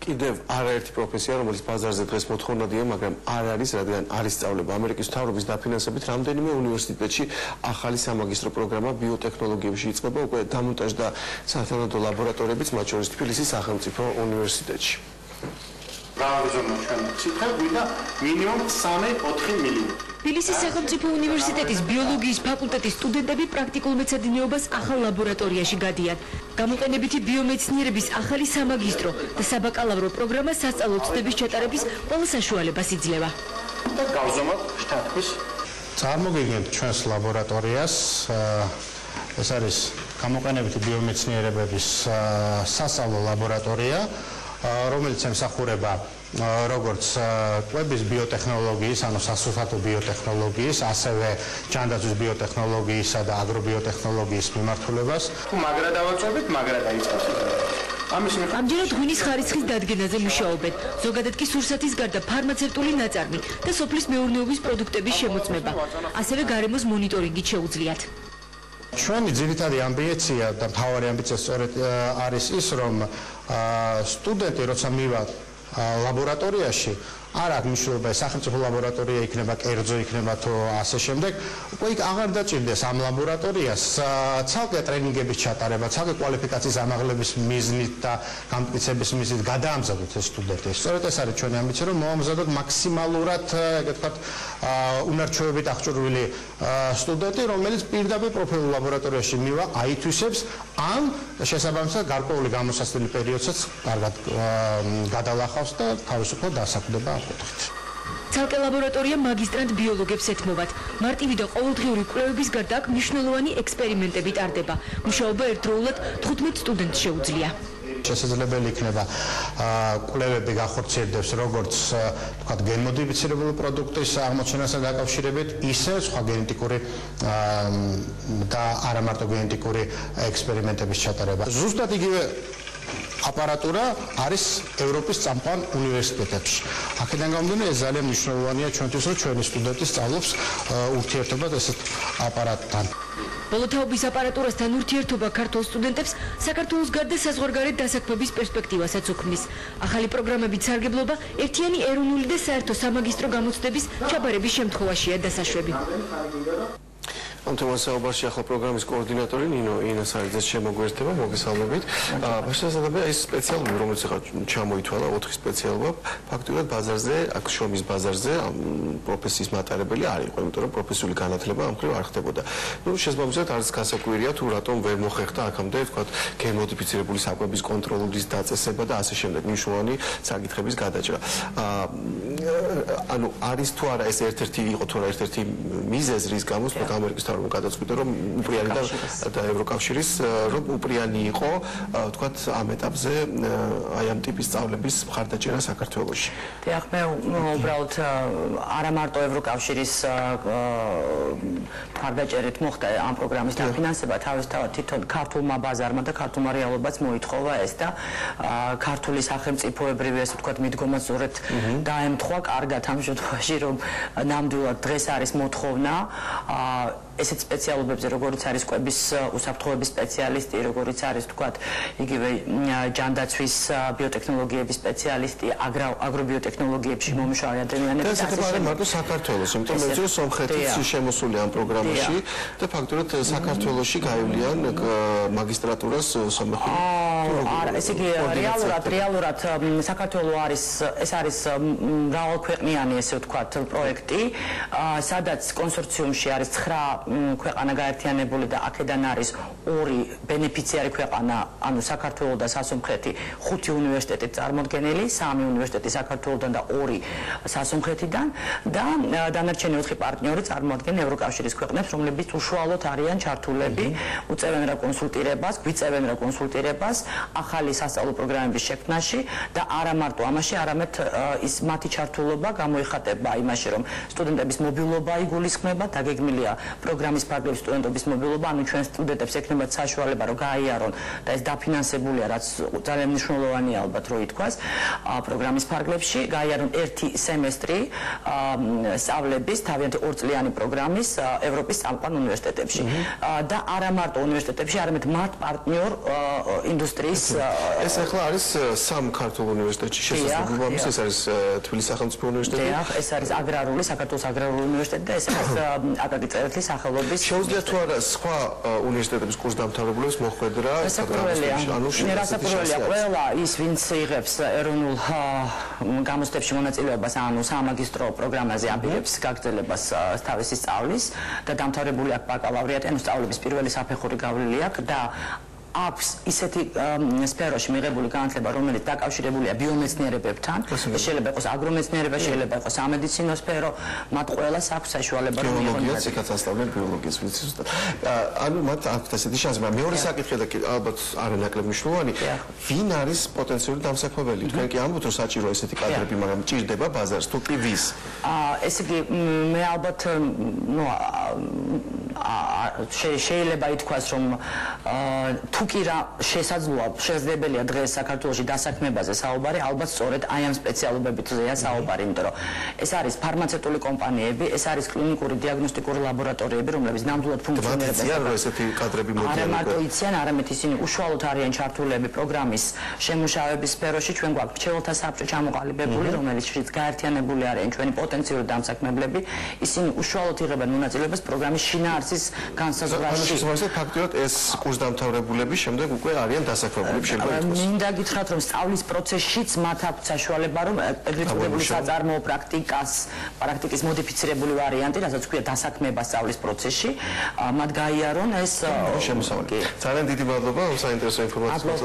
კიდევ არაერთი პროფესია, რომელიც ბაზარზე დღეს მოთხოვნადია, მაგრამ არ არის, რადგან არის სწავლება ამერიკის მთავრობის დაფინანსებით, რამდენიმე უნივერსიტეტში ახალი სამაგისტრო პროგრამა ბიოტექნოლოგიებში იწყება, უკვე დამონტაჟდა სათანადო ლაბორატორიებიც, მათ შორის თბილისის სახელმწიფო უნივერსიტეტში. მინიმუმ 3-4 მილიონი. თბილისის სახელმწიფო უნივერსიტეტის ბიოლოგიის ფაკულტეტის სტუდენტები პრაქტიკულ მეცადინეობას ახალ ლაბორატორიაში გადიან. გამოყენებითი ბიომეცნიერების ახალი სამაგისტრო და საბაკალავრო პროგრამა სასწავლო ცდების ჩატარების ყველა საშუალებას იძლევა. და გავზომოთ შტატის. წარმოგიდგენთ ჩვენს ლაბორატორიას. ეს არის გამოყენებითი ბიომეცნიერებების სასწავლო ლაბორატორია, რომელიც ემსახურება როგორც კვების ბიოტექნოლოგიის, ანუ სასურსათო ბიოტექნოლოგიის, ასევე ჯანდაცვის ბიოტექნოლოგიისა და აგრობიოტექნოლოგიის მიმართულებას. თუ მაგრა დავაწვევით, მაგრა დაიწყოს. ამჯერად ღვინის ხარისხის დადგენაზე მუშაობენ. ზოგადად კი სურსათის გარდა ფარმაცევტული ნაწარმი და სოფლის მეურნეობის პროდუქტების შემოწმება. ასევე გარემოს მონიტორინგით შეუძლიათ. ჩვენი ძირითადი ამბიცია და მთავარი ამბიცია სწორედ არის ის, რომ სტუდენტი როცა მივა ლაბორატორიაში არ აქვს მნიშვნელობა სახელმწიფო ლაბორატორია იქნება, კერძო იქნება თუ ასე შემდეგ, უკვე იქ აღარ დაჭირდეს ამ ლაბორატორიას ცალკე ტრენინგების ჩატარება, ცალკე კვალიფიკაციის ამაღლების მიზნით და გამტკიცების მიზნით გადაამზადოთ ეს სტუდენტი. სწორედ ეს არის ჩვენი ამბიცია, რომ მოამზადოთ მაქსიმალურად, ეგეთ ვთქვათ, უნარჩვევებით აღჭურვილი სტუდენტი, რომელიც პირდაპირ პროფილულ ლაბორატორიაში მივა, აითვისებს ან შესაბამისად გარკვეული გამოსასწრელი პერიოდსაც კარგად გადალახავს და თავისუფლად დასაქმდება. ცალკე ლაბორატორია მაგისტრანტ ბიოლოგებს ეთმობათ. მარტივი და ყოველდღიური კვლევების გარდა აქ მნიშვნელოვანი ექსპერიმენტები ტარდება. მუშაობა ერთდროულად 15 სტუდენტს შეუძლია. შესაძლებელი იქნება კვლევები გახორციელდეს როგორც თქვათ გენმოდიფიცირებული პროდუქტის აღმოჩენასთან დაკავშირებით, ისე სხვა გენეტიკური და არა მარტო გენეტიკური ექსპერიმენტების ჩატარება. ზუსტად იგივე აპარატურა არის ევროპის წამყვან უნივერსიტეტებში. აქედან გამომდინარე, ეს ძალიან მნიშვნელოვანია ჩვენთვის, რომ ჩვენი სტუდენტი სწავლობს ურთიერთობად ესეთ აპარატთან. ბოლოთაობის აპარატურასთან ურთიერთობა ქართულ სტუდენტებს საქართველოს გარდა საზღვარგარეთ დასაქმების პერსპექტივასაც უქმნის. ახალი პროგრამებით სარგებლობა ერთიანი ეროვნული და საერთო სამაგისტრო გამოცდების ჩაბარების შემთხვევაშია დასაშვები. ამ თემას საუბარში ახლა პროგრამის კოორდინატორი ნინო ინასარიძეს შემოგვერთება, მოგესალმებით. შესაძლებელია ეს სპეციალური, რომელიც ახლა ჩამოითვალა 4 სპეციალობა, ფაქტობრივად ბაზარზე, აქ შრომის ბაზარზე ამ პროფესიის მატარებელი არ იყო, იმიტომ რომ პროფესიული განათლება ამ მხრივ არ ხდებოდა. შესაბამისად არის გასაკვირია თუ რატომ ვერ მოხერხდა აქამდე, თქვათ, გენმოდიფიცირებული საკვების კონტროლის დაწესება და ასე შემდეგ მნიშვნელოვანი საკითხების გადაჭრა. ანუ არის თუ არა ეს ერთ-ერთი იყო თუ არა ერთ-ერთი მიზეზი რის გამოც ამერიკის გადაწყვიტა რომ უპრიანი და ევროკავშირის რომ უპრიანი იყო თქვათ ამ ეტაპზე აი ამ ტიპის სწავლების მხარდაჭერა საქართველოში. დიახ, მე უბრალოდ არა მარტო ევროკავშირის მხარდაჭერით მოხდა ამ პროგრამის დაფინანსება, თავისთავად თვითონ ქართულმა ბაზარმა და ქართულმა რეალობაც მოითხოვა ეს და ქართული სახელმწიფოებრივი ესე ვთქვათ მიდგომაც სწორედ დაემთხვა კარგად ამ შემთხვევაში რომ ნამდვილად დღეს არის მოთხოვნა ესეთ სპეციალობებზე, როგორც არის კვების უსაფრთხოების სპეციალისტი, როგორც არის თქვათ, იგივე ჯანდაცვის ბიოტექნოლოგიების სპეციალისტი, აგრობიოტექნოლოგიებში მომუშავე ადამიანები. და ეს არის მარტო საქართველოს, იმიტომ რომ ეძო სომხეთიც შემოსული ამ პროგრამაში და ფაქტობრივად საქართველოში გაივლიან მაგისტრატურას სომხეთში. არა, ესე იგი რეალურად საქართველო არის ეს არის მრავალქვეყნიანი ესე ვთქვათ პროექტი, სადაც კონსორციუმში არის 9 ქვეყანა გაერთიანებული და აქედან არის 2 ბენეფიციარი ქვეყანა, ანუ საქართველო და სასომხეთი, 5 უნივერსიტეტი წარმოდგენილი, 3 უნივერსიტეტი საქართველოდან და 2 სასომხეთიდან და დანარჩენი 4 პარტნიორი წარმოადგენენ ევროკავშირის ქვეყნებს, რომლებიც უშუალოდ არიან ჩართულები, უწევენ რა კონსულტირებას, გვიწევენ რა კონსულტირებას ახალი სასწავლო პროგრამების შექმნაში და არა მარტო ამაში, არამედ ის მათი ჩართულობა გამოიხატება იმაში, რომ სტუდენტების მობილობა იგულისხმება, დაგეგმილია პროგრამის ფარგლების სტუდენტობის მობილობა, ანუ ჩვენ სტუდენტებს ექნებათ საშუალება რომ გაიარონ და ეს დაფინანსებულია, რაც ძალიან მნიშვნელოვანია ალბათ რო ითქვას პროგრამის ფარგლებში, გაიარონ ერთი სემესტრი სწავლების თავიანთი ორწლიანი პროგრამის ევროპის წამყვან უნივერსიტეტებში და არა მარტო უნივერსიტეტებში, არამედ მათ პარტნიორ ინდუსტრიის ეს ახლა არის სამ ქართულ უნივერსიტეტში შესაძლებლობა ამის, ეს არის თბილისის სახელმწიფო უნივერსიტეტი. ეს არის აგრარული, საქართველოს აგრარული უნივერსიტეტი და ეს არის აკაკი წერეთლის სახელობის. შეუძლიათ თუ არა სხვა უნივერსიტეტების კურსდამთავრებულებს მოხვედრა რასაკვირველია, ყველა ის ვინც იღებს ეროვნულ გამოცდებში მონაწილეობას, ანუ სამაგისტრო პროგრამაზე აპირებს გაგრძელებას თავისი სწავლის და დამთავრებული აქვს ბაკალავრიატი, ანუ სწავლების პირველი საფეხური გავლილი აქვს და აქვს ისეთი სფეროში მიღებული განათლება, რომელიც დაკავშირებულია ბიომეცნიერებებთან, შეიძლება იყოს აგრომეცნიერება, შეიძლება იყოს სამედიცინო სფერო, მათ ყველას აქვს საშუალება რომ მიიღონ ბიოლოგიას, იქაც ასწავლენ ბიოლოგიას, ვიცი ზუსტად. ანუ მათ აქვს ესეთი შანსი, მაგრამ მეორე საკითხი და ალბათ არანაკლებ მნიშვნელოვანი, ვინ არის პოტენციური დამსაქმებელი? თქვენ კი ამბობთ, რომ საჭიროა ესეთი კადრები, მაგრამ ჭირდება ბაზარს, თუ კი ვის? ესე იგი მე ალბათ შეიძლება ითქვას, რომ თუ კი რა შესაძლებელია დღეს საქართველოში დასაქმებაზე საუბარი, ალბათ სწორედ აი ამ სპეციალობებითზეა საუბარი, იმიტომ რომ ეს არის ფარმაცევტული კომპანიები, ეს არის კლინიკური დიაგნოსტიკური ლაბორატორიები, რომლებიც ნამდვილად ფუნქციონირებენ. მაგრამ ესეთი კადრები მოდიან. არა მარტო იციან, არამედ ისინი უშუალოდ არიან ჩართულები პროგრამის შემუშავების სფეროში. ჩვენ გვაქვს მრჩეველთა საბჭო ჩამოყალიბებული, რომელიც გაერთიანებული არიან ჩვენი პოტენციური დამსაქმებლები. ისინი უშუალოდ იღებენ მონაწილეობას პროგრამის შინაარსის განსაზღვრაში. შესაბამისად, ფაქტიურად ეს კურსდამთავრებულები შემდეგ უკვე არიან დასაქმებულები, შეიძლება ითქვას. მინდა გითხრათ, რომ სწავლის პროცესშიც მათ აქვს საშუალება, რომ ეგრეთ წოდებული საწარმოო პრაქტიკის მოდიფიცირებული ვარიანტი, რასაც ქვია დასაქმება სწავლის პროცესში, მათ გაიარონ ეს შემოსავალი. ძალიან დიდი მადლობა, საინტერესო ინფორმაციას.